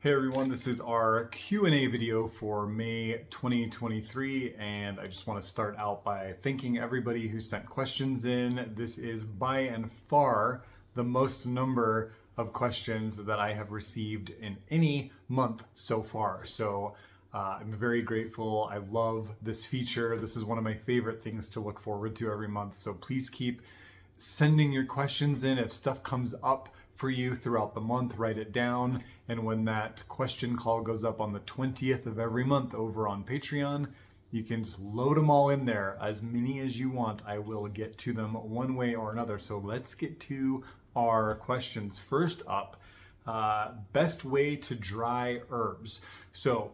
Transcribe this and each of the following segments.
Hey everyone, this is our Q&A video for May 2023, and I just want to start out by thanking everybody who sent questions in. This is by and far the most number of questions that I have received in any month so far. So I'm very grateful. I love this feature. This is one of my favorite things to look forward to every month. So please keep sending your questions in. If stuff comes up for you throughout the month, write it down. And when that question call goes up on the 20th of every month over on Patreon, you can just load them all in there, as many as you want. I will get to them one way or another. So let's get to our questions. First up, best way to dry herbs. So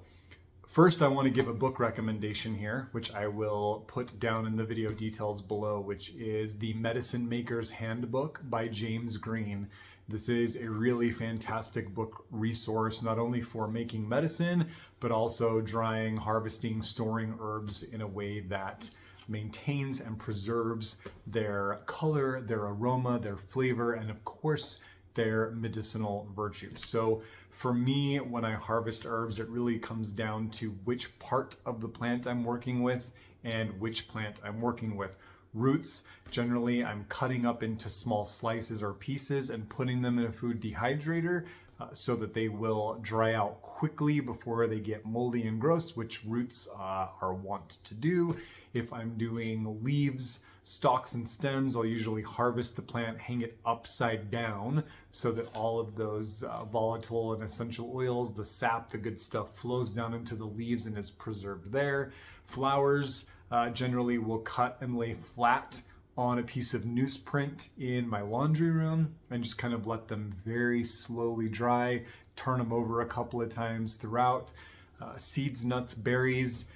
first, I want to give a book recommendation here, which I will put down in the video details below, which is The Medicine Maker's Handbook by James Green. This is a really fantastic book resource, not only for making medicine, but also drying, harvesting, storing herbs in a way that maintains and preserves their color, their aroma, their flavor, and of course, their medicinal virtues. So for me, when I harvest herbs, it really comes down to which part of the plant I'm working with and which plant I'm working with. Roots, generally I'm cutting up into small slices or pieces and putting them in a food dehydrator so that they will dry out quickly before they get moldy and gross, which roots are wont to do. If I'm doing leaves, stalks, and stems, I'll usually harvest the plant, hang it upside down so that all of those volatile and essential oils, the sap, the good stuff, flows down into the leaves and is preserved there. Flowers, generally will cut and lay flat on a piece of newsprint in my laundry room and just kind of let them very slowly dry, turn them over a couple of times throughout. Seeds, nuts, berries,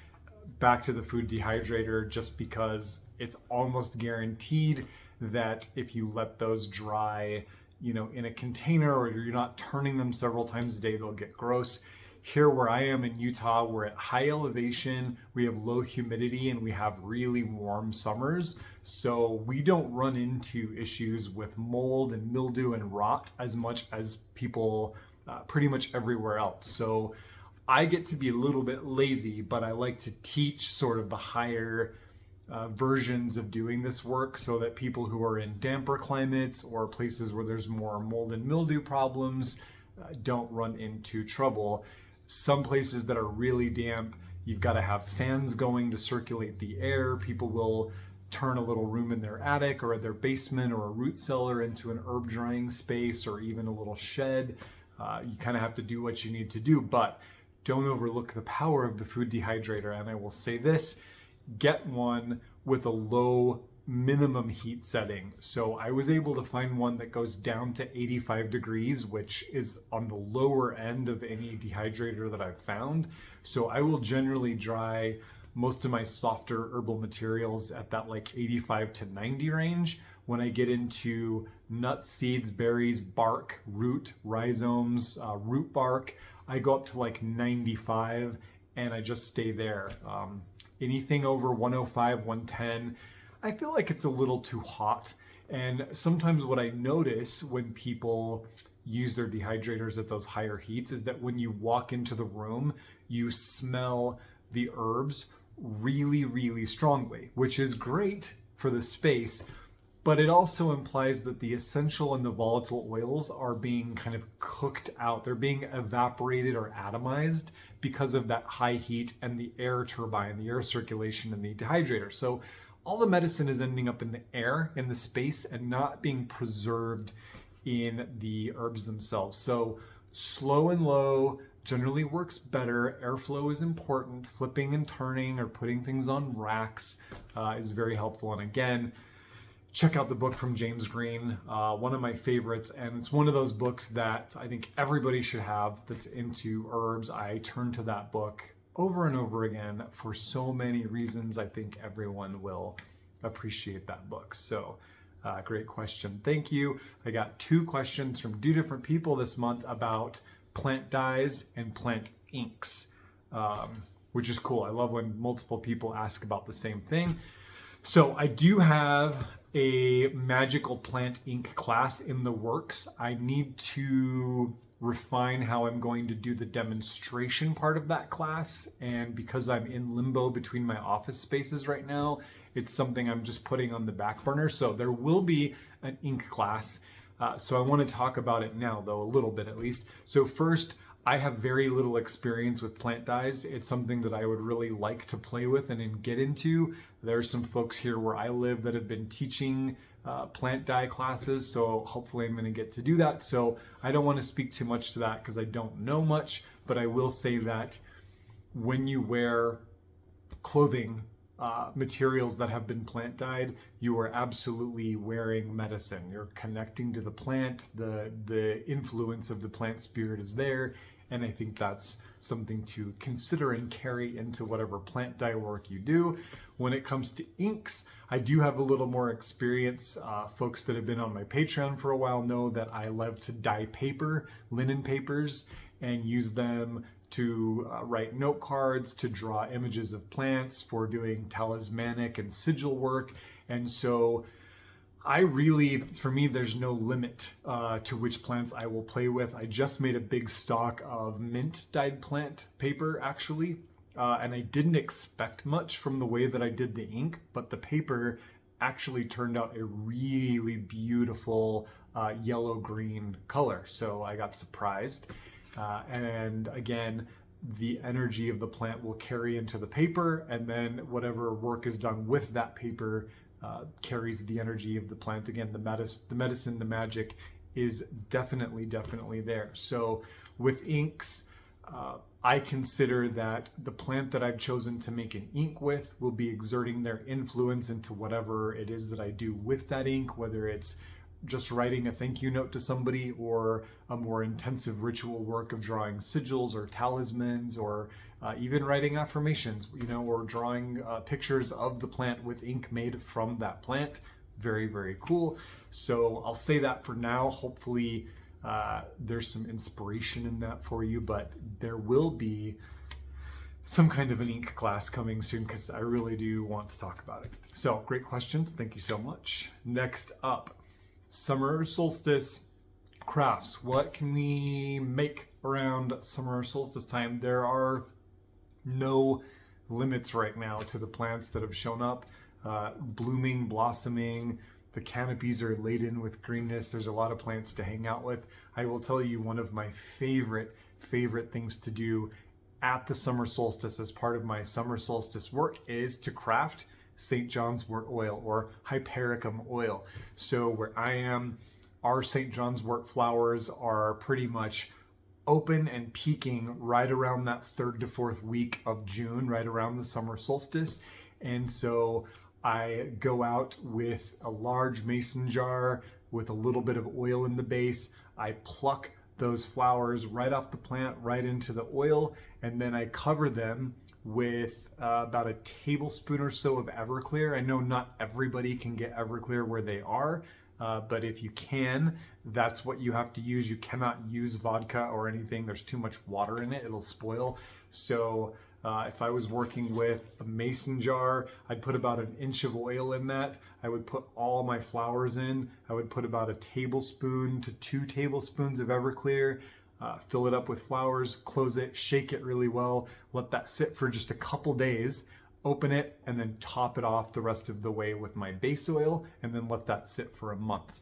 back to the food dehydrator, just because it's almost guaranteed that if you let those dry, in a container, or you're not turning them several times a day, they'll get gross. Here where I am in Utah, we're at high elevation, we have low humidity, and we have really warm summers. So we don't run into issues with mold and mildew and rot as much as people pretty much everywhere else. So I get to be a little bit lazy, but I like to teach sort of the higher versions of doing this work so that people who are in damper climates or places where there's more mold and mildew problems don't run into trouble. Some places that are really damp, you've got to have fans going to circulate the air. People will turn a little room in their attic or their basement or a root cellar into an herb drying space or even a little shed. You kind of have to do what you need to do, but don't overlook the power of the food dehydrator. And I will say this, get one with a low minimum heat setting. So I was able to find one that goes down to 85 degrees, which is on the lower end of any dehydrator that I've found. So I will generally dry most of my softer herbal materials at that like 85 to 90 range. When I get into nuts, seeds, berries, bark, root, rhizomes, root bark, I go up to like 95 and I just stay there. Anything over 105, 110, I feel like it's a little too hot. And sometimes what I notice when people use their dehydrators at those higher heats is that when you walk into the room, you smell the herbs really, really strongly, which is great for the space, but it also implies that the essential and the volatile oils are being kind of cooked out. They're being evaporated or atomized because of that high heat and the air turbine, the air circulation in the dehydrator. So all the medicine is ending up in the air, in the space, and not being preserved in the herbs themselves. So slow and low generally works better. Airflow is important. Flipping and turning or putting things on racks is very helpful. And again, check out the book from James Green, one of my favorites. And it's one of those books that I think everybody should have that's into herbs. I turn to that book over and over again for so many reasons. I think everyone will appreciate that book. So great question. Thank you. I got 2 questions from 2 different people this month about plant dyes and plant inks, which is cool. I love when multiple people ask about the same thing. So I do have a magical plant ink class in the works. I need to refine how I'm going to do the demonstration part of that class, and because I'm in limbo between my office spaces right now, it's something I'm just putting on the back burner. So there will be an ink class. So I want to talk about it now, though, a little bit at least. So first, I have very little experience with plant dyes. It's something that I would really like to play with and get into. There are some folks here where I live that have been teaching plant dye classes, so hopefully I'm going to get to do that. So I don't want to speak too much to that because I don't know much, but I will say that when you wear clothing, materials that have been plant dyed, you are absolutely wearing medicine. You're connecting to the plant. The influence of the plant spirit is there, and I think that's something to consider and carry into whatever plant dye work you do. When it comes to inks, I do have a little more experience. Folks that have been on my Patreon for a while know that I love to dye paper, linen papers, and use them to write note cards, to draw images of plants, for doing talismanic and sigil work. And so I really, for me, there's no limit to which plants I will play with. I just made a big stock of mint dyed plant paper, actually. And I didn't expect much from the way that I did the ink, but the paper actually turned out a really beautiful yellow-green color. So I got surprised. And again, the energy of the plant will carry into the paper, and then whatever work is done with that paper carries the energy of the plant. Again, the medicine, the magic is definitely there. So with inks, I consider that the plant that I've chosen to make an ink with will be exerting their influence into whatever it is that I do with that ink, whether it's just writing a thank you note to somebody, or a more intensive ritual work of drawing sigils or talismans, or even writing affirmations, or drawing pictures of the plant with ink made from that plant. Very cool. So I'll say that for now. Hopefully there's some inspiration in that for you, but there will be some kind of an ink class coming soon because I really do want to talk about it. So great questions. Thank you so much. Next up, summer solstice crafts. What can we make around summer solstice time? There are no limits right now to the plants that have shown up, blooming, blossoming. The canopies are laden with greenness. There's a lot of plants to hang out with. I will tell you, one of my favorite things to do at the summer solstice as part of my summer solstice work is to craft St. John's wort oil, or hypericum oil. So where I am, our St. John's wort flowers are pretty much open and peaking right around that 3rd to 4th week of June, right around the summer solstice. And so I go out with a large mason jar with a little bit of oil in the base. I pluck those flowers right off the plant, right into the oil, and then I cover them with about a tablespoon or so of Everclear. I know not everybody can get Everclear where they are, but if you can, that's what you have to use. You cannot use vodka or anything. There's too much water in it. It'll spoil. So if I was working with a mason jar, I'd put about an inch of oil in that. I would put all my flowers in. I would put about a tablespoon to 2 tablespoons of Everclear. Fill it up with flowers, close it, shake it really well, let that sit for just a couple days, open it, and then top it off the rest of the way with my base oil, and then let that sit for a month.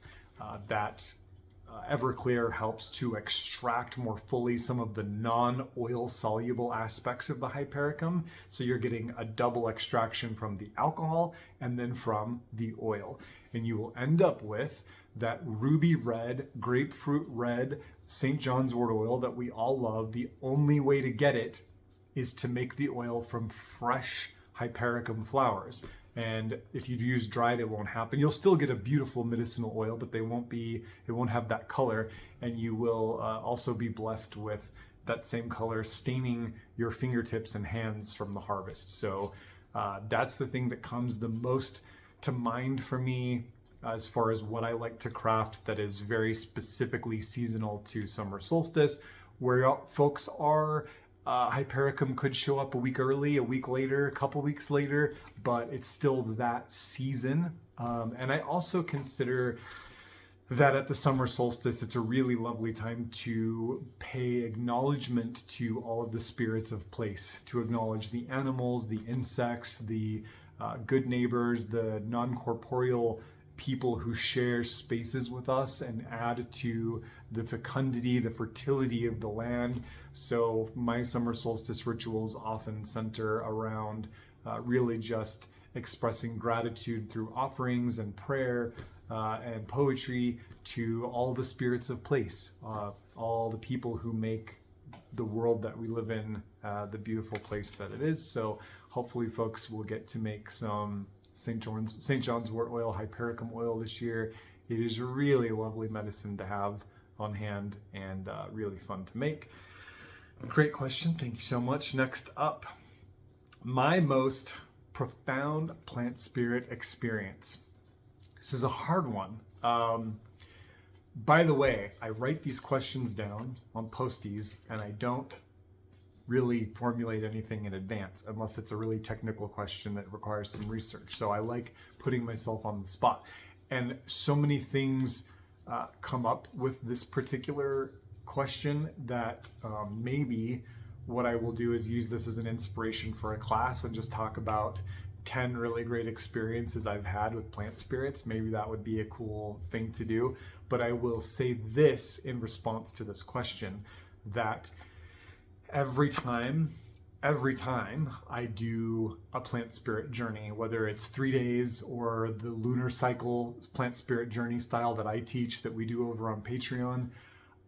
Everclear helps to extract more fully some of the non-oil soluble aspects of the hypericum. So you're getting a double extraction from the alcohol and then from the oil. And you will end up with that ruby red, grapefruit red St. John's wort oil that we all love. The only way to get it is to make the oil from fresh hypericum flowers. And if you use dried, it won't happen. You'll still get a beautiful medicinal oil, but it won't have that color. And you will also be blessed with that same color staining your fingertips and hands from the harvest. So that's the thing that comes the most to mind for me as far as what I like to craft that is very specifically seasonal to summer solstice. Where folks are, Hypericum could show up a week early, a week later, a couple weeks later, but it's still that season. And I also consider that at the summer solstice, it's a really lovely time to pay acknowledgement to all of the spirits of place, to acknowledge the animals, the insects, the good neighbors, the non-corporeal people who share spaces with us and add to the fecundity, the fertility of the land. So my summer solstice rituals often center around really just expressing gratitude through offerings and prayer and poetry to all the spirits of place, all the people who make the world that we live in the beautiful place that it is. So hopefully folks will get to make some St. John's wort oil, hypericum oil this year. It is really lovely medicine to have on hand and really fun to make. Great question. Thank you so much. Next up, my most profound plant spirit experience. This is a hard one. By the way, I write these questions down on posties and I don't really formulate anything in advance unless it's a really technical question that requires some research. So I like putting myself on the spot. And so many things come up with this particular question that maybe what I will do is use this as an inspiration for a class and just talk about 10 really great experiences I've had with plant spirits. Maybe that would be a cool thing to do. But I will say this in response to this question, that every time I do a plant spirit journey, whether it's 3 days or the lunar cycle plant spirit journey style that I teach that we do over on Patreon,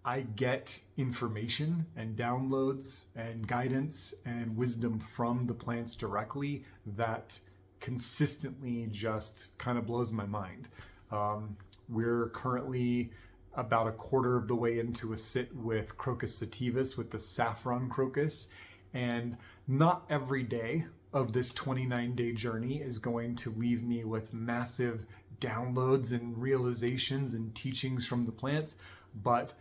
I get information and downloads and guidance and wisdom from the plants directly that consistently just kind of blows my mind. We're currently about a quarter of the way into a sit with Crocus sativus, with the saffron crocus, and not every day of this 29-day journey is going to leave me with massive downloads and realizations and teachings from the plants, but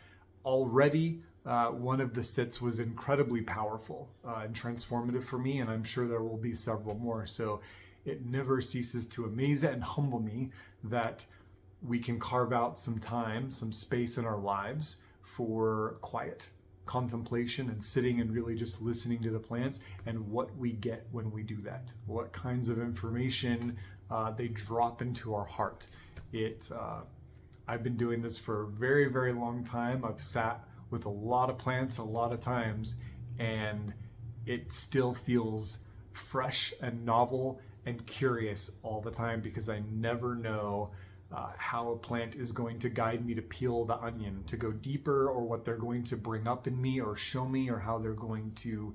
already one of the sits was incredibly powerful and transformative for me, and I'm sure there will be several more. So it never ceases to amaze and humble me that we can carve out some time, some space in our lives for quiet contemplation and sitting and really just listening to the plants, and what we get when we do that, what kinds of information they drop into our heart. I've been doing this for a very, very long time. I've sat with a lot of plants a lot of times, and it still feels fresh and novel and curious all the time, because I never know how a plant is going to guide me to peel the onion, to go deeper, or what they're going to bring up in me or show me, or how they're going to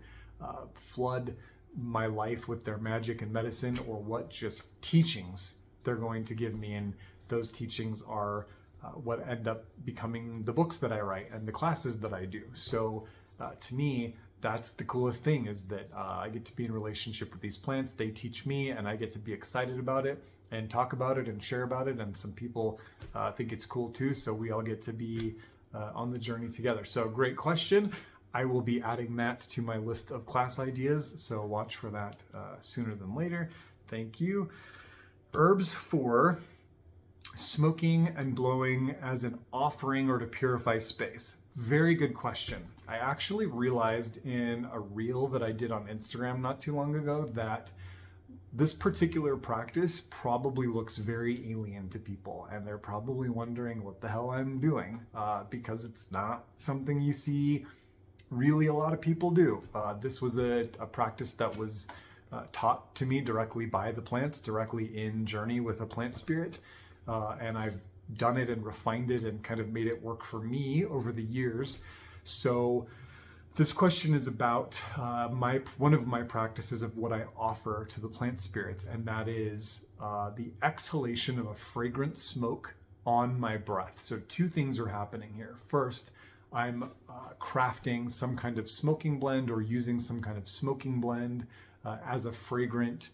flood my life with their magic and medicine, or what just teachings they're going to give me. And those teachings are what end up becoming the books that I write and the classes that I do. So to me, that's the coolest thing, is that I get to be in relationship with these plants. They teach me, and I get to be excited about it and talk about it and share about it. And some people think it's cool too. So we all get to be on the journey together. So great question. I will be adding that to my list of class ideas. So watch for that sooner than later. Thank you. Herbs for smoking and blowing as an offering or to purify space. Very good question. I actually realized in a reel that I did on Instagram not too long ago that this particular practice probably looks very alien to people, and they're probably wondering what the hell I'm doing, because it's not something you see really a lot of people do. This was a practice that was taught to me directly by the plants, directly in Journey with a Plant Spirit, and I've done it and refined it and kind of made it work for me over the years. So this question is about one of my practices of what I offer to the plant spirits, and that is the exhalation of a fragrant smoke on my breath. So two things are happening here. First, I'm crafting some kind of smoking blend or using some kind of smoking blend as a fragrant,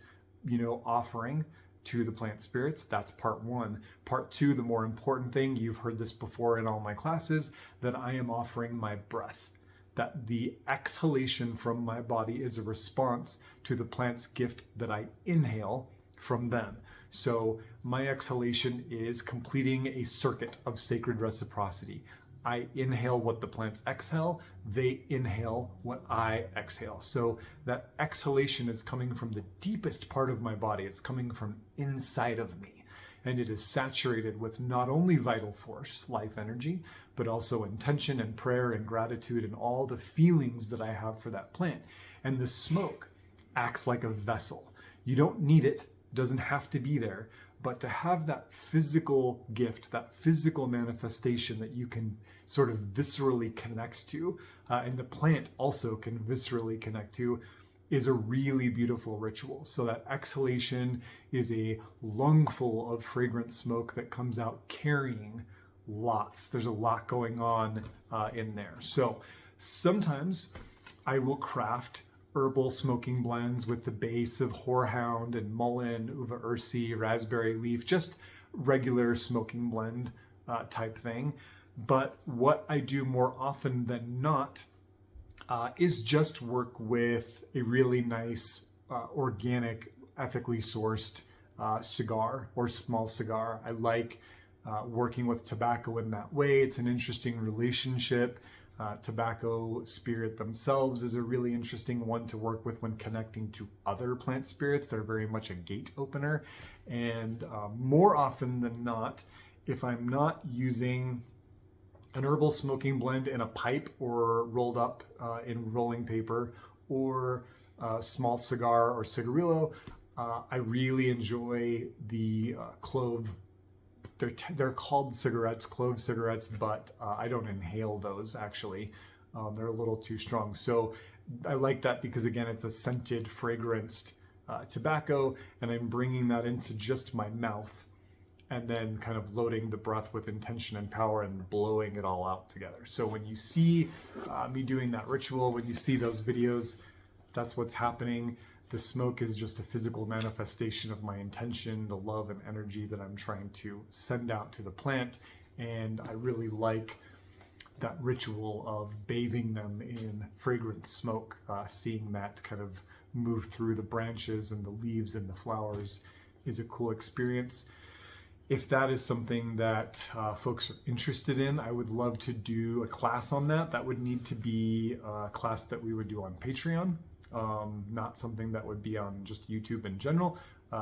offering to the plant spirits. That's part one. Part two, the more important thing, you've heard this before in all my classes, that I am offering my breath that the exhalation from my body is a response to the plant's gift that I inhale from them. So my exhalation is completing a circuit of sacred reciprocity. I inhale what the plants exhale, they inhale what I exhale. So that exhalation is coming from the deepest part of my body. It's coming from inside of me. And it is saturated with not only vital force, life energy, but also intention and prayer and gratitude and all the feelings that I have for that plant. And the smoke acts like a vessel. You don't need it, it doesn't have to be there, but to have that physical gift, that physical manifestation that you can sort of viscerally connect to, and the plant also can viscerally connect to, is a really beautiful ritual. So that exhalation is a lungful of fragrant smoke that comes out carrying lots. There's a lot going on in there. So sometimes I will craft herbal smoking blends with the base of horehound and mullein, uva ursi, raspberry leaf, just regular smoking blend type thing. But what I do more often than not is just work with a really nice, organic, ethically sourced cigar or small cigar. I like working with tobacco in that way. It's an interesting relationship. Tobacco spirit themselves is a really interesting one to work with when connecting to other plant spirits. They're very much a gate opener. And more often than not, if I'm not using an herbal smoking blend in a pipe or rolled up in rolling paper or a small cigar or cigarillo, I really enjoy the clove. They're called cigarettes, clove cigarettes, but I don't inhale those actually. They're a little too strong. So I like that because again, it's a scented, fragranced tobacco, and I'm bringing that into just my mouth and then kind of loading the breath with intention and power and blowing it all out together. So when you see me doing that ritual, when you see those videos, that's what's happening. The smoke is just a physical manifestation of my intention, the love and energy that I'm trying to send out to the plant. And I really like that ritual of bathing them in fragrant smoke, seeing that kind of move through the branches and the leaves and the flowers is a cool experience. If that is something that folks are interested in, I would love to do a class on that. That would need to be a class that we would do on Patreon, not something that would be on just YouTube in general.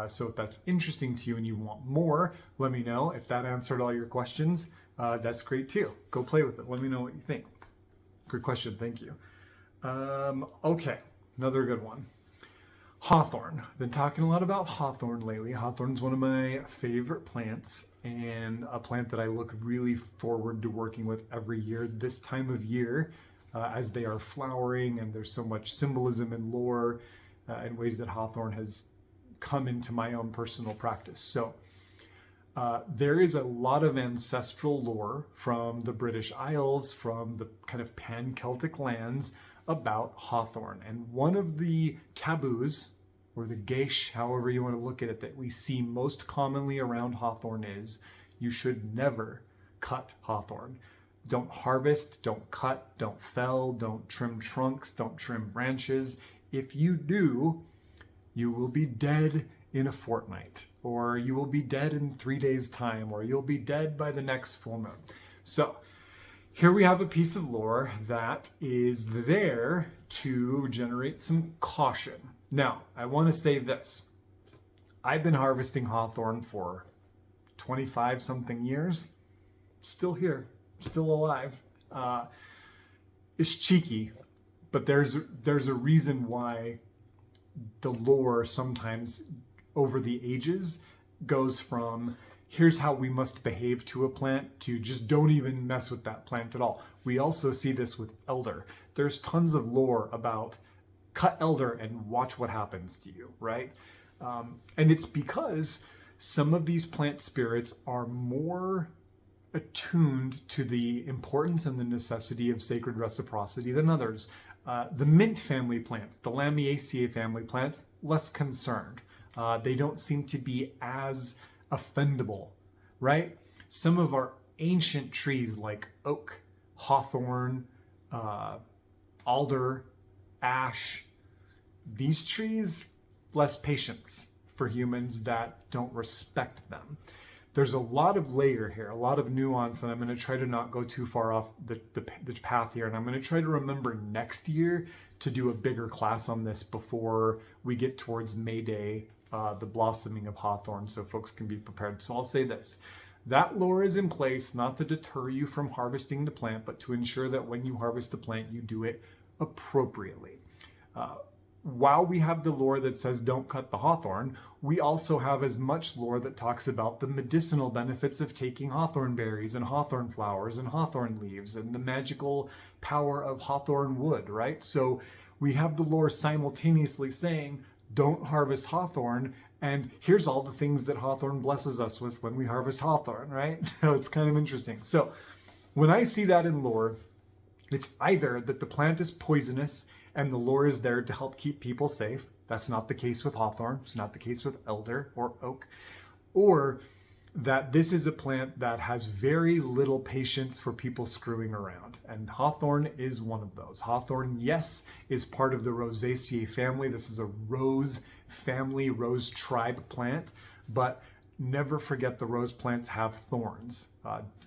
So if that's interesting to you and you want more, let me know. If that answered all your questions, that's great too. Go play with it. Let me know what you think. Good question. Thank you. Okay, another good one. Hawthorne. Been talking a lot about hawthorn lately. Hawthorn's one of my favorite plants and a plant that I look really forward to working with every year this time of year as they are flowering, and there's so much symbolism and lore in ways that hawthorn has come into my own personal practice. So there is a lot of ancestral lore from the British Isles, from the kind of pan-Celtic lands about hawthorn. And one of the taboos, or the geish, however you want to look at it, that we see most commonly around hawthorn is you should never cut hawthorn. Don't harvest, don't cut, don't fell, don't trim trunks, don't trim branches. If you do, you will be dead in a fortnight, or you will be dead in 3 days' time, or you'll be dead by the next full moon. So here we have a piece of lore that is there to generate some caution. Now, I want to say this. I've been harvesting hawthorn for 25 something years. Still here, still alive. It's cheeky, but there's a reason why the lore sometimes over the ages goes from here's how we must behave to a plant to just don't even mess with that plant at all. We also see this with elder. There's tons of lore about cut elder and watch what happens to you, right? And it's because some of these plant spirits are more attuned to the importance and the necessity of sacred reciprocity than others. The mint family plants, the Lamiaceae family plants, less concerned. They don't seem to be as offendable, right? Some of our ancient trees like oak, hawthorn, alder, ash, these trees, less patience for humans that don't respect them. There's a lot of layer here, a lot of nuance, and I'm going to try to not go too far off the path here. And I'm going to try to remember next year to do a bigger class on this before we get towards May Day, the blossoming of Hawthorne, so folks can be prepared. So I'll say this. That lore is in place not to deter you from harvesting the plant, but to ensure that when you harvest the plant, you do it appropriately. While we have the lore that says don't cut the hawthorn, we also have as much lore that talks about the medicinal benefits of taking hawthorn berries and hawthorn flowers and hawthorn leaves and the magical power of hawthorn wood, right? So we have the lore simultaneously saying don't harvest hawthorn, and here's all the things that hawthorn blesses us with when we harvest hawthorn, right? So it's kind of interesting. So when I see that in lore, it's either that the plant is poisonous and the lore is there to help keep people safe. That's not the case with hawthorn. It's not the case with elder or oak. Or that this is a plant that has very little patience for people screwing around. And hawthorn is one of those. Hawthorn, yes, is part of the Rosaceae family. This is a rose family, rose tribe plant. But never forget the rose plants have thorns.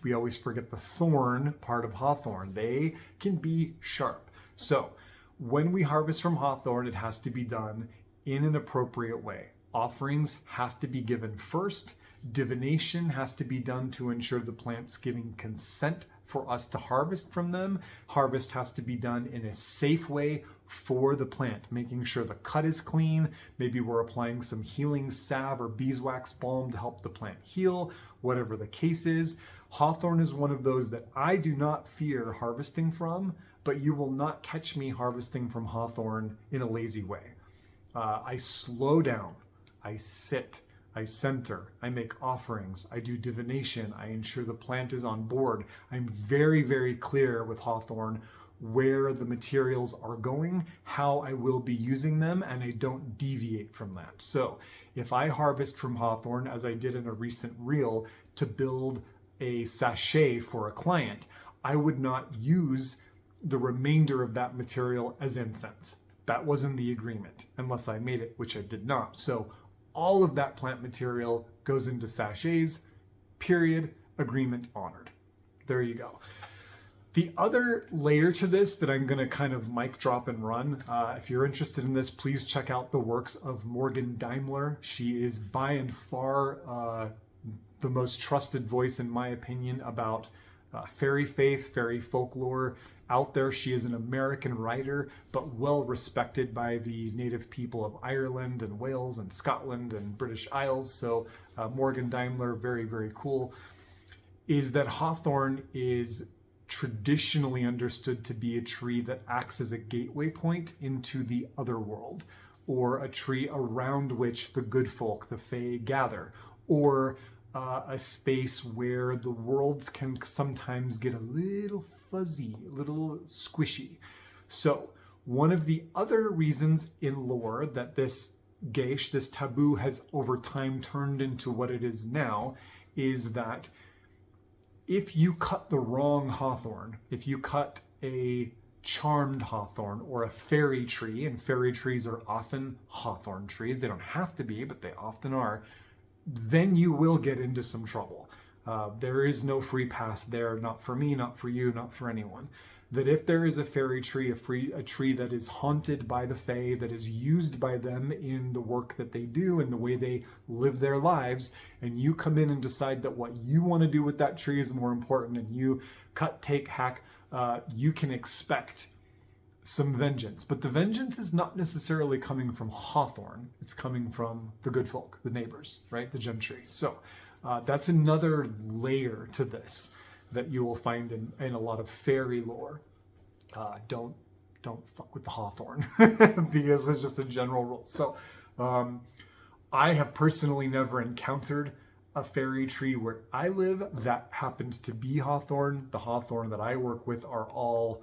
We always forget the thorn part of hawthorn. They can be sharp. So when we harvest from hawthorn, it has to be done in an appropriate way. Offerings have to be given first. Divination has to be done to ensure the plant's giving consent for us to harvest from them. Harvest has to be done in a safe way for the plant, making sure the cut is clean. Maybe we're applying some healing salve or beeswax balm to help the plant heal, whatever the case is. Hawthorn is one of those that I do not fear harvesting from, but you will not catch me harvesting from hawthorn in a lazy way. I slow down, I sit, I center, I make offerings, I do divination, I ensure the plant is on board. I'm very, very clear with hawthorn where the materials are going, how I will be using them, and I don't deviate from that. So if I harvest from hawthorn, as I did in a recent reel, to build a sachet for a client, I would not use the remainder of that material as incense. That wasn't the agreement, unless I made it, which I did not. So all of that plant material goes into sachets, period, agreement honored. There you go. The other layer to this that I'm going to kind of mic drop and run, if you're interested in this, please check out the works of Morgan Daimler. She is by and far the most trusted voice, in my opinion, about fairy faith, fairy folklore out there. She is an American writer, but well respected by the native people of Ireland and Wales and Scotland and British Isles. So Morgan Daimler, very, very cool. Is that hawthorn is traditionally understood to be a tree that acts as a gateway point into the other world, or a tree around which the good folk, the fae, gather, or a space where the worlds can sometimes get a little fuzzy, a little squishy. So one of the other reasons in lore that this geish, this taboo, has over time turned into what it is now, is that if you cut the wrong hawthorn, if you cut a charmed hawthorn or a fairy tree, and fairy trees are often hawthorn trees, they don't have to be, but they often are, then you will get into some trouble. There is no free pass there, not for me, not for you, not for anyone. That if there is a fairy tree, a tree that is haunted by the fae, that is used by them in the work that they do and the way they live their lives, and you come in and decide that what you want to do with that tree is more important, and you cut, take, hack, you can expect some vengeance. But the vengeance is not necessarily coming from hawthorn. It's coming from the good folk, the neighbors, right? The gentry. So that's another layer to this that you will find in a lot of fairy lore. Don't fuck with the hawthorn because it's just a general rule. So I have personally never encountered a fairy tree where I live that happens to be hawthorn. The hawthorn that I work with are all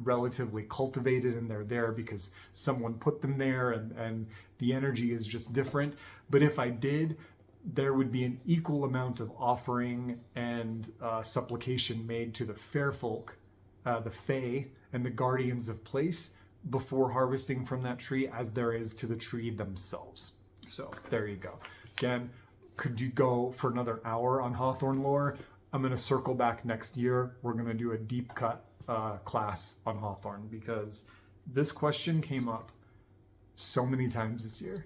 relatively cultivated, and they're there because someone put them there, and the energy is just different. But if I did, there would be an equal amount of offering and supplication made to the fair folk the Fae and the guardians of place before harvesting from that tree as there is to the tree themselves. So there you go. Again, could you go for another hour on Hawthorne lore? I'm going to circle back next year. We're going to do a deep cut class on Hawthorne because this question came up so many times this year.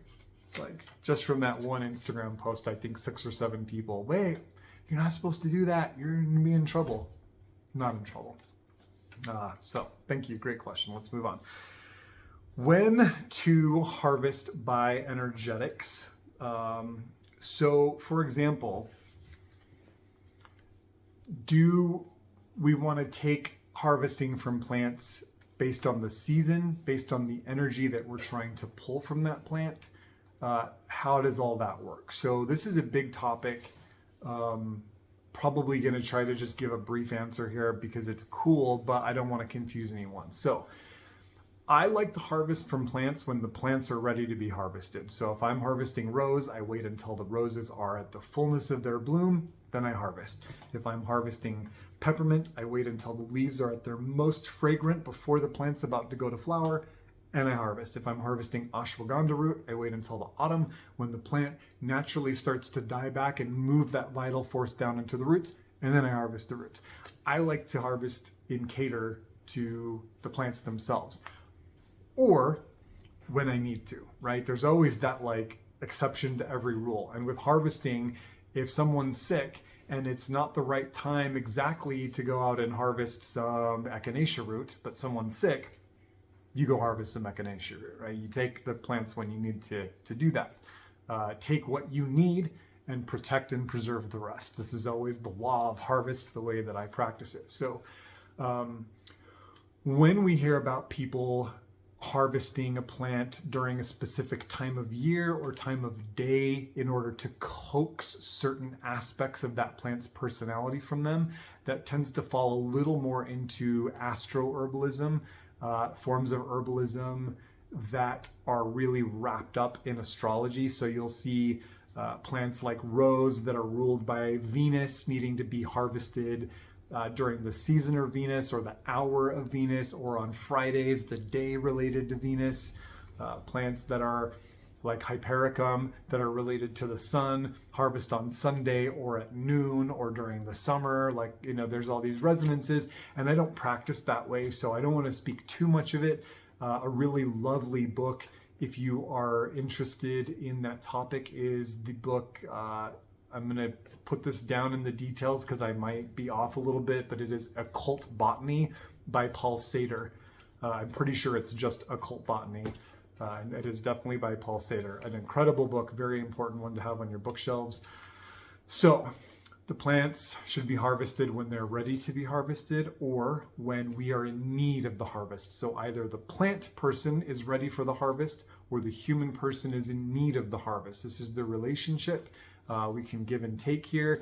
Like just from that one Instagram post, I think 6 or 7 people, wait, you're not supposed to do that. You're going to be in trouble. Not in trouble. So thank you. Great question. Let's move on. When to harvest by energetics. So for example, do we want to take harvesting from plants based on the season, based on the energy that we're trying to pull from that plant? How does all that work? So this is a big topic. Probably going to try to just give a brief answer here because it's cool, but I don't want to confuse anyone. So I like to harvest from plants when the plants are ready to be harvested. So if I'm harvesting rose, I wait until the roses are at the fullness of their bloom, then I harvest. If I'm harvesting peppermint, I wait until the leaves are at their most fragrant before the plant's about to go to flower, and I harvest. If I'm harvesting ashwagandha root, I wait until the autumn when the plant naturally starts to die back and move that vital force down into the roots, and then I harvest the roots. I like to harvest and cater to the plants themselves, or when I need to, right? There's always that like exception to every rule. And with harvesting, if someone's sick and it's not the right time exactly to go out and harvest some echinacea root, but someone's sick, you go harvest some echinacea root, right? You take the plants when you need to do that. Take what you need and protect and preserve the rest. This is always the law of harvest, the way that I practice it. So when we hear about people harvesting a plant during a specific time of year or time of day in order to coax certain aspects of that plant's personality from them, that tends to fall a little more into astroherbalism, forms of herbalism that are really wrapped up in astrology. So you'll see plants like rose that are ruled by Venus needing to be harvested during the season of Venus or the hour of Venus, or on Fridays, the day related to Venus. Plants that are like Hypericum that are related to the sun, harvest on Sunday or at noon or during the summer. Like, you know, there's all these resonances, and I don't practice that way, so I don't want to speak too much of it. A really lovely book, if you are interested in that topic, is the book, I'm going to put this down in the details because I might be off a little bit, but it is Occult Botany by Paul Sedir. I'm pretty sure it's just Occult Botany. And it is definitely by Paul Sedir. An incredible book, very important one to have on your bookshelves. So the plants should be harvested when they're ready to be harvested or when we are in need of the harvest. So either the plant person is ready for the harvest or the human person is in need of the harvest. This is the relationship. We can give and take here.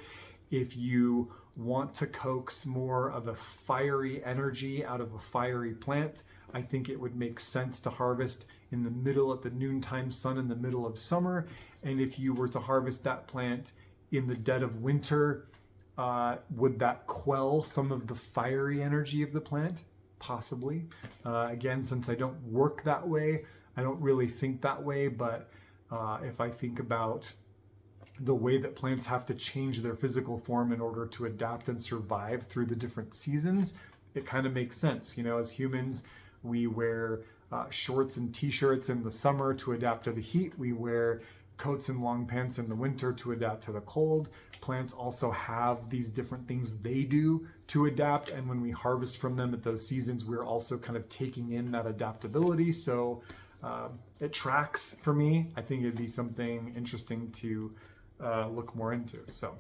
If you want to coax more of a fiery energy out of a fiery plant, I think it would make sense to harvest in the middle at the noontime sun in the middle of summer. And if you were to harvest that plant in the dead of winter, would that quell some of the fiery energy of the plant? Possibly. Again, since I don't work that way, I don't really think that way, but if I think about the way that plants have to change their physical form in order to adapt and survive through the different seasons, it kind of makes sense. You know, as humans, we wear shorts and t-shirts in the summer to adapt to the heat. We wear coats and long pants in the winter to adapt to the cold. Plants also have these different things they do to adapt. And when we harvest from them at those seasons, we're also kind of taking in that adaptability. So it tracks for me. I think it'd be something interesting to look more into. So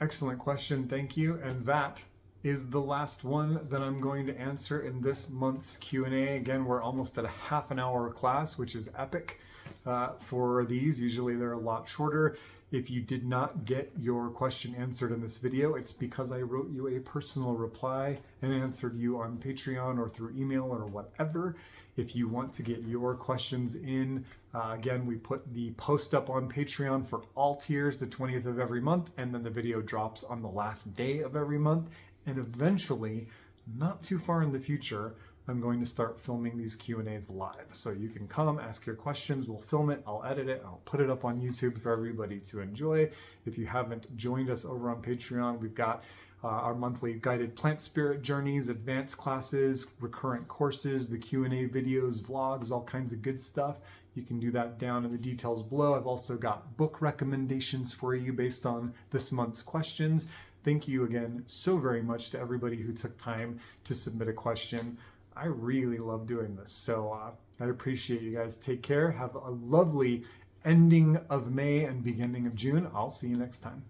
excellent question. Thank you. And that is the last one that I'm going to answer in this month's Q&A. Again, we're almost at a half an hour class, which is epic for these. Usually they're a lot shorter. If you did not get your question answered in this video, it's because I wrote you a personal reply and answered you on Patreon or through email or whatever. If you want to get your questions in, again, we put the post up on Patreon for all tiers the 20th of every month, and then the video drops on the last day of every month. And eventually, not too far in the future, I'm going to start filming these Q&As live. So you can come, ask your questions, we'll film it, I'll edit it, I'll put it up on YouTube for everybody to enjoy. If you haven't joined us over on Patreon, we've got our monthly guided plant spirit journeys, advanced classes, recurrent courses, the Q&A videos, vlogs, all kinds of good stuff. You can do that down in the details below. I've also got book recommendations for you based on this month's questions. Thank you again so very much to everybody who took time to submit a question. I really love doing this, so I appreciate you guys. Take care. Have a lovely ending of May and beginning of June. I'll see you next time.